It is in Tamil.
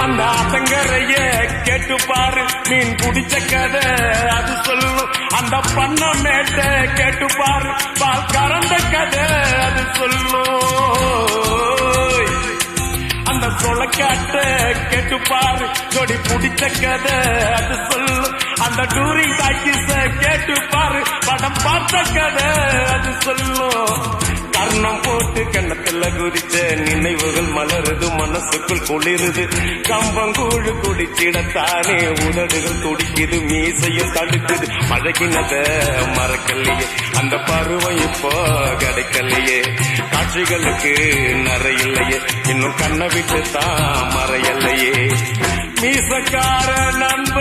அந்த ஆத்தங்கரைய கேட்டு பாரு, மீன் குடிச்ச கதை அது சொல்லும். அந்த பண்ண மேட்ட கேட்டு பாரு, பால் கறந்த கதை அது சொல்லும். அந்த சொலக்காட்ட கேட்டு பாரு, ஜோடி பிடிச்ச கதை அது சொல்லும். அந்த டூரிங் டாக்கிஸ கேட்டு பாரு, படம் பார்த்த கதை அது சொல்லும். கர்ணம் போட்டு கண்ணத்துல குதிச்ச நினைவுகள் மலருது, மனசுக்குள் குளிருது. கம்பங்கூழு குடிச்சிடத்தானே உதடுகள் துடிக்குது, மீசையும் தடுக்குது. பழகினத மறக்கலையே, அந்த பருவம் இப்போ கிடைக்கலையே. காட்சிகளுக்கு நிறையில்லையே, இன்னும் கண்ணை விட்டு தான் மறையலையே. மீசக்கார நண்ப